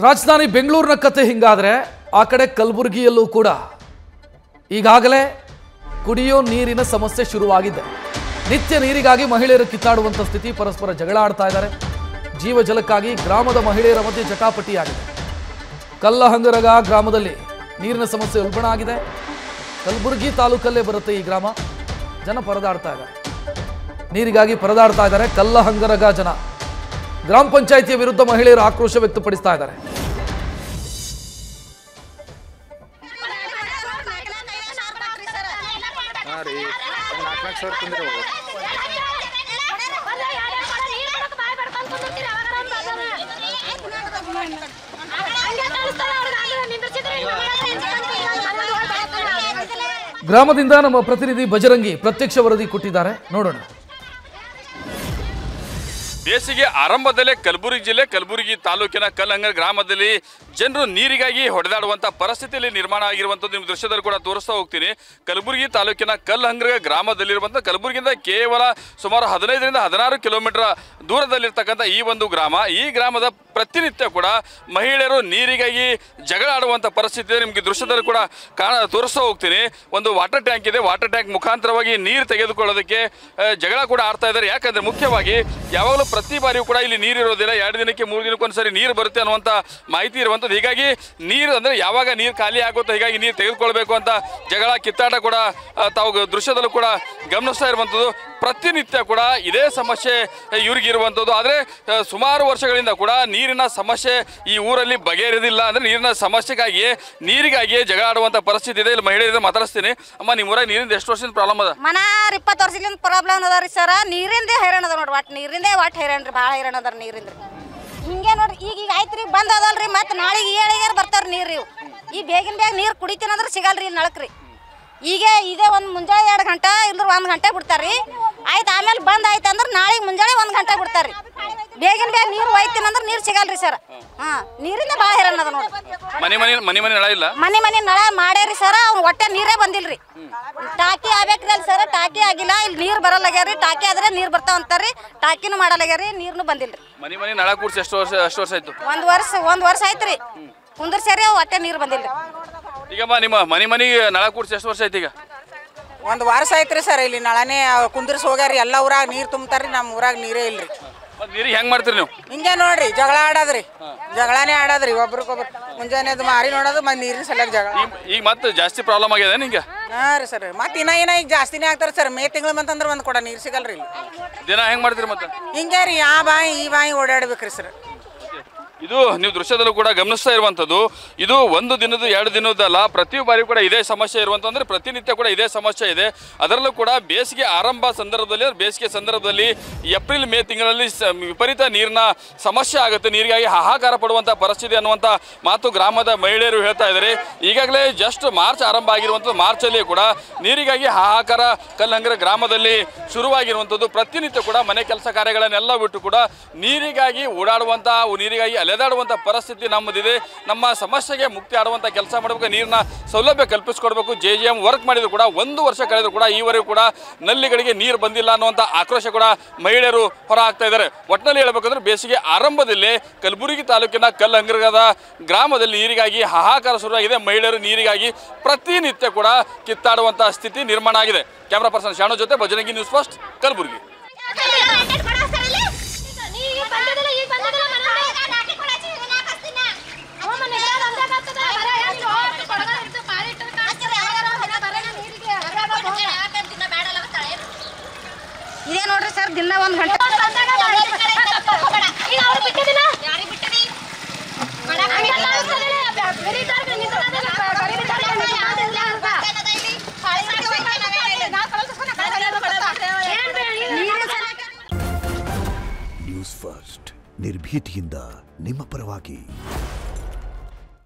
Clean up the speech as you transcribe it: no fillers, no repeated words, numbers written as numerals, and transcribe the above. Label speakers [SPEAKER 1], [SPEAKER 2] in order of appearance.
[SPEAKER 1] ರಾಜಧಾನಿ ಬೆಂಗಳೂರಿನ ಕತೆ ಹಿಂಗಾದ್ರೆ ಆ ಕಡೆ ಕಲಬುರಗಿಯಲ್ಲೂ ಕೂಡ ಈಗಾಗಲೇ ಕುಡಿಯೋ ನೀರಿನ ಸಮಸ್ಯೆ ಶುರುವಾಗಿದೆ. ನಿತ್ಯ ನೀರಿಗಾಗಿ ಮಹಿಳೆಯರು ಕಿತ್ತಾಡುವಂತ ಸ್ಥಿತಿ, ಪರಸ್ಪರ ಜಗಳ ಆಡ್ತಾ ಇದ್ದಾರೆ. ಜೀವ ಜಲಕ್ಕಾಗಿ ಗ್ರಾಮದ ಮಹಿಳೆಯರ ಮಧ್ಯೆ ಜಟಾಪಟಿಯಾಗಿದೆ. ಕಲ್ಲಹಂಗರಗ ಗ್ರಾಮದಲ್ಲಿ ನೀರಿನ ಸಮಸ್ಯೆ ಉಲ್ಬಣ ಆಗಿದೆ. ಕಲಬುರಗಿ ತಾಲೂಕಲ್ಲೇ ಬರುತ್ತೆ ಈ ಗ್ರಾಮ. ಜನ ಪರದಾಡ್ತಾ ಇದ್ದಾರೆ, ನೀರಿಗಾಗಿ ಪರದಾಡ್ತಾ ಇದ್ದಾರೆ. ಕಲ್ಲಹಂಗರಗ ಜನ ಗ್ರಾಮ ಪಂಚಾಯಿತಿಯ ವಿರುದ್ಧ ಮಹಿಳೆಯರು ಆಕ್ರೋಶ ವ್ಯಕ್ತಪಡಿಸ್ತಾ ಇದ್ದಾರೆ. ಗ್ರಾಮದಿಂದ ನಮ್ಮ ಪ್ರತಿನಿಧಿ ಬಜರಂಗಿ ಪ್ರತ್ಯಕ್ಷ ವರದಿ ಕೊಟ್ಟಿದ್ದಾರೆ, ನೋಡೋಣ.
[SPEAKER 2] ಬೇಸಿಗೆ ಆರಂಭದಲ್ಲೇ ಕಲಬುರಗಿ ಜಿಲ್ಲೆ ಕಲಬುರಗಿ ತಾಲೂಕಿನ ಕಲ್ಲಹಂಗರ ಗ್ರಾಮದಲ್ಲಿ ಜನರು ನೀರಿಗಾಗಿ ಹೊಡೆದಾಡುವಂಥ ಪರಿಸ್ಥಿತಿಯಲ್ಲಿ ನಿರ್ಮಾಣ ಆಗಿರುವಂಥದ್ದು ನಿಮ್ಮ ದೃಶ್ಯದಲ್ಲಿ ಕೂಡ ತೋರಿಸ್ತಾ ಹೋಗ್ತೀನಿ. ಕಲಬುರಗಿ ತಾಲೂಕಿನ ಕಲ್ಲಹಂಗರ ಗ್ರಾಮದಲ್ಲಿರುವಂಥ ಕಲಬುರಗಿಯಿಂದ ಕೇವಲ ಸುಮಾರು 15ರಿಂದ 16 ಕಿಲೋಮೀಟರ್ ದೂರದಲ್ಲಿರ್ತಕ್ಕಂಥ ಈ ಒಂದು ಗ್ರಾಮ. ಈ ಗ್ರಾಮದ ಪ್ರತಿನಿತ್ಯ ಕೂಡ ಮಹಿಳೆಯರು ನೀರಿಗಾಗಿ ಜಗಳ ಆಡುವಂಥ ಪರಿಸ್ಥಿತಿ ನಿಮಗೆ ದೃಶ್ಯದಲ್ಲಿ ಕೂಡ ತೋರಿಸ್ತಾ ಹೋಗ್ತೀನಿ. ಒಂದು ವಾಟರ್ ಟ್ಯಾಂಕ್ ಇದೆ, ವಾಟರ್ ಟ್ಯಾಂಕ್ ಮುಖಾಂತರವಾಗಿ ನೀರು ತೆಗೆದುಕೊಳ್ಳೋದಕ್ಕೆ ಜಗಳ ಕೂಡ ಆಡ್ತಾ ಇದ್ದಾರೆ. ಯಾಕಂದರೆ ಮುಖ್ಯವಾಗಿ ಯಾವಾಗಲೂ ಪ್ರತಿ ಬಾರಿಯೂ ಕೂಡ ಇಲ್ಲಿ ನೀರು ಇರೋದಿಲ್ಲ, 2 ದಿನಕ್ಕೆ 3 ದಿನಕ್ಕೊಂದ್ಸರಿ ನೀರು ಬರುತ್ತೆ ಅನ್ನುವಂಥ ಮಾಹಿತಿ ಇರುವಂಥದ್ದು. ಹೀಗಾಗಿ ನೀರು ಅಂದರೆ ಯಾವಾಗ ನೀರು ಖಾಲಿ ಆಗುತ್ತೋ ಹೀಗಾಗಿ ನೀರು ತೆಗೆದುಕೊಳ್ಬೇಕು ಅಂತ ಜಗಳ ಕಿತ್ತಾಟ ಕೂಡ ತಾವು ದೃಶ್ಯದಲ್ಲೂ ಕೂಡ ಗಮನಿಸ್ತಾ ಇರುವಂಥದ್ದು. ಪ್ರತಿನಿತ್ಯ ಕೂಡ ಇದೇ ಸಮಸ್ಯೆ ಇವ್ರಿಗಿರುವಂಥದ್ದು. ಆದರೆ ಸುಮಾರು ವರ್ಷಗಳಿಂದ ಕೂಡ ನೀರಿನ ಸಮಸ್ಯೆ ಈ ಊರಲ್ಲಿ ಬಗೆಹರಿದಿಲ್ಲ. ಅಂದರೆ ನೀರಿನ ಸಮಸ್ಯೆಗಾಗಿ ನೀರಿಗಾಗಿ ಜಗಳ ಆಡುವಂಥ ಪರಿಸ್ಥಿತಿ ಇದೆ. ಇಲ್ಲಿ ಮಹಿಳೆಯರಿಂದ ಮಾತಾಡಿಸ್ತೀನಿ. ಅಮ್ಮ, ನಿಮ್ಮ ಊರಾಗ ನೀರಿಂದ ಎಷ್ಟು ವರ್ಷದಿಂದ ಪ್ರಾಬ್ಲಮ್ ಅದ?
[SPEAKER 3] ಮನಾರ್ 20 ವರ್ಷದಿಂದ ಪ್ರಾಬ್ಲಮ್ ಅದ ರೀ ಸರ್. ನೀರಿಂದೇ ಹೈರಾಣ ಅದ ನೋಡ್ರಿ. ಒಟ್ಟು ನೀರಿಂದೇ ಒಟ್ಟು ಹೈರಾಣ ರೀ, ಭಾಳ ಹೈರಾಣ ಅದ ನೀರಿಂದ. ಹಿಂಗೆ ನೋಡ್ರಿ, ಈಗ ಆಯ್ತು ರೀ, ಬಂದ್ ಅದಲ್ರಿ. ಮತ್ತು ನಾಳೆಗೆ 7 ಬರ್ತಾವ್ರಿ ನೀರು. ಇವು ಈ ಬೇಗ ನೀರು ಕುಡಿತೀನಂದ್ರೆ ಸಿಗಲ್ರಿ ಇಲ್ಲಿ ನಳಕ್ರಿ. ಈಗ ಇದೇ ಒಂದು ಮುಂಜಾನೆ 2 ಗಂಟೆ ಇಲ್ಲದ್ರೆ 1 ಗಂಟೆ ಬಿಡ್ತಾರ್ರಿ. ಆಯ್ತು, ಆಮೇಲೆ ಬಂದ್ ಆಯ್ತು ಅಂದ್ರೆ ನಾಳೆಗೆ ಮುಂಜಾನೆ 1 ಗಂಟೆ ಬಿಡ್ತಾರ್ರಿ. ಬೇಗ ನೀರು ಒಯ್ತೀನಂದ್ರೆ ನೀರು ಸಿಗಲ್ರಿ ಸರ್. ನೀರಿಂದ ಭಾಳ ಹೈರಾಣ ಅದ ನೋಡ್ರಿ.
[SPEAKER 2] ಮನೆ ನಳ ಇಲ್ಲ,
[SPEAKER 3] ಮನೆ ನಳ ಮಾಡ್ಯಾರಿ ಸರ್. ಅವ್ನು ಒಟ್ಟೆ ನೀರೇ ಬಂದಿಲ್ರಿ. ಟಾಕಿ ಆಗ್ಬೇಕ್ರಿ ಅಲ್ಲಿ ಸರ್, ಟಾಕಿ ಆಗಿಲ್ಲ. ಇಲ್ಲಿ ನೀರು ಬರಲ್ಲಾಗ್ಯಾರಿ. ಟಾಕಿ ಆದ್ರೆ ನೀರು ಬರ್ತಾವ ಅಂತಾರ್ರಿ. ಟಾಕಿನೂ ಮಾಡಲ್ಲಾಗ್ಯಾರಿ, ನೀರ್ನು ಬಂದಿಲ್ರಿ.
[SPEAKER 2] ಮನೆ ನಳ ಕೂರ್ಸಿ ಎಷ್ಟು ವರ್ಷ ಆಯ್ತು?
[SPEAKER 3] 1 ವರ್ಷ ಆಯ್ತ್ರಿ ಕುಂದ್ರಸ್ಯಾರಿ, ಒಟ್ಟೆ ನೀರು ಬಂದಿಲ್ರಿ.
[SPEAKER 2] ಈಗಮ್ಮ ನಿಮ್ಮ ಮನೆ ನಳ ಕೂರ್ಸಿ ಎಷ್ಟು ವರ್ಷ ಆಯ್ತು? ಈಗ
[SPEAKER 4] 1 ವರ್ಷ ಆಯ್ತ್ರಿ ಸರ್. ಇಲ್ಲಿ ನಳನೇ ಕುಂದ್ರಿಸಿ ಹೋಗ್ಯಾರಿ. ಎಲ್ಲ ಊರಾಗ ನೀರು ತುಂಬ್ತಾರ್ರಿ, ನಮ್ಮ ಊರಾಗ ನೀರೇ ಇಲ್ರಿ.
[SPEAKER 2] ನೀರಿಗೆ ಹೆಂಗ್ ಮಾಡ್ತೀರಿ ನೀವು?
[SPEAKER 4] ಹಿಂಗೆ ನೋಡ್ರಿ, ಜಗಳ ಆಡೋದ್ರಿ, ಜಗಳನೇ ಆಡೋದ್ರಿ. ಒಬ್ರಿಗೊಬ್ರು ಮುಂಜಾನೆ ಮಾರಿ ನೋಡೋದು, ಮತ್ತೆ ನೀರಿನ ಸಲುವಾಗಿ ಜಗಳ.
[SPEAKER 2] ಈಗ ಮತ್ತೆ ಜಾಸ್ತಿ ಪ್ರಾಬ್ಲಮ್ ಆಗಿದೆ ನಿಂಗೆ?
[SPEAKER 4] ಹಾಂ ರೀ ಸರ್. ಮತ್ತೆ ಈಗ ಜಾಸ್ತಿನೇ ಆಗ್ತಾರೆ ಸರ್. ಮೇ ತಿಂಗಳು ಬಂತಂದ್ರೆ ಒಂದು ಕೂಡ ನೀರು ಸಿಗಲ್ರಿ ಇಲ್ಲಿ.
[SPEAKER 2] ದಿನ ಹೆಂಗ್ ಮಾಡ್ತೀರಿ ಮತ್ತೆ?
[SPEAKER 4] ಹಿಂಗೆ ರೀ, ಆ ಬಾಯಿ ಈ ಬಾಯಿ ಓಡಾಡ್ಬೇಕ್ರಿ ಸರ್.
[SPEAKER 2] ಇದು ನೀವು ದೃಶ್ಯದಲ್ಲೂ ಕೂಡ ಗಮನಿಸ್ತಾ ಇರುವಂಥದ್ದು. ಇದು 1 ದಿನದ 2 ದಿನದಲ್ಲ, ಪ್ರತಿ ಬಾರಿ ಕೂಡ ಇದೇ ಸಮಸ್ಯೆ ಇರುವಂತಂದ್ರೆ ಪ್ರತಿನಿತ್ಯ ಕೂಡ ಇದೇ ಸಮಸ್ಯೆ ಇದೆ. ಅದರಲ್ಲೂ ಕೂಡ ಬೇಸಿಗೆ ಆರಂಭ ಸಂದರ್ಭದಲ್ಲಿ, ಬೇಸಿಗೆ ಸಂದರ್ಭದಲ್ಲಿ ಏಪ್ರಿಲ್ ಮೇ ತಿಂಗಳಲ್ಲಿ ವಿಪರೀತ ನೀರಿನ ಸಮಸ್ಯೆ ಆಗುತ್ತೆ. ನೀರಿಗಾಗಿ ಹಾಹಾಕಾರ ಪಡುವಂಥ ಪರಿಸ್ಥಿತಿ ಅನ್ನುವಂಥ ಮಾತು ಗ್ರಾಮದ ಮಹಿಳೆಯರು ಹೇಳ್ತಾ ಇದ್ದಾರೆ. ಈಗಾಗಲೇ ಜಸ್ಟ್ ಮಾರ್ಚ್ ಆರಂಭ ಆಗಿರುವಂಥದ್ದು. ಮಾರ್ಚಲ್ಲಿ ಕೂಡ ನೀರಿಗಾಗಿ ಹಾಹಾಕಾರ ಕಲ್ಲಹಂಗರ ಗ್ರಾಮದಲ್ಲಿ ಶುರುವಾಗಿರುವಂಥದ್ದು. ಪ್ರತಿನಿತ್ಯ ಕೂಡ ಮನೆ ಕೆಲಸ ಕಾರ್ಯಗಳನ್ನೆಲ್ಲ ಬಿಟ್ಟು ಕೂಡ ನೀರಿಗಾಗಿ ಓಡಾಡುವಂಥ, ನೀರಿಗಾಗಿ ಅಲೆದಾಡುವಂಥ ಪರಿಸ್ಥಿತಿ ನಮ್ಮದಿದೆ. ನಮ್ಮ ಸಮಸ್ಯೆಗೆ ಮುಕ್ತಿ ಆಡುವಂಥ ಕೆಲಸ ಮಾಡಬೇಕು, ನೀರಿನ ಸೌಲಭ್ಯ ಕಲ್ಪಿಸ್ಕೊಡ್ಬೇಕು. JJM ವರ್ಕ್ ಮಾಡಿದ್ರು ಕೂಡ 1 ವರ್ಷ ಕಳೆದರೂ ಕೂಡ ಈವರೆಗೂ ಕೂಡ ನಲ್ಲಿಗಳಿಗೆ ನೀರು ಬಂದಿಲ್ಲ ಅನ್ನುವಂಥ ಆಕ್ರೋಶ ಕೂಡ ಮಹಿಳೆಯರು ಹೊರ ಹಾಕ್ತಾ ಇದ್ದಾರೆ. ಒಟ್ಟಿನಲ್ಲಿ ಹೇಳಬೇಕಂದ್ರೆ ಬೇಸಿಗೆ ಆರಂಭದಲ್ಲೇ ಕಲಬುರಗಿ ತಾಲೂಕಿನ ಕಲ್ಲಹಂಗರದ ಗ್ರಾಮದಲ್ಲಿ ನೀರಿಗಾಗಿ ಹಾಹಾಕಾರ ಶುರುವಾಗಿದೆ. ಮಹಿಳೆಯರು ನೀರಿಗಾಗಿ ಪ್ರತಿನಿತ್ಯ ಕೂಡ ಕಿತ್ತಾಡುವಂಥ ಸ್ಥಿತಿ ನಿರ್ಮಾಣ ಆಗಿದೆ. ಕ್ಯಾಮ್ರಾ ಪರ್ಸನ್ ಶಾಣು ಜೊತೆ ಬಜರಂಗಿ, ನ್ಯೂಸ್ ಫಸ್ಟ್, ಕಲಬುರಗಿ.
[SPEAKER 3] ಇದೇ ನೋಡ್ರಿ ಸರ್, ದಿನ 1 ಗಂಟೆ
[SPEAKER 5] ನ್ಯೂಸ್ ಫಸ್ಟ್, ನಿರ್ಭೀತಿಯಿಂದ ನಿಮ್ಮ ಪರವಾಗಿ.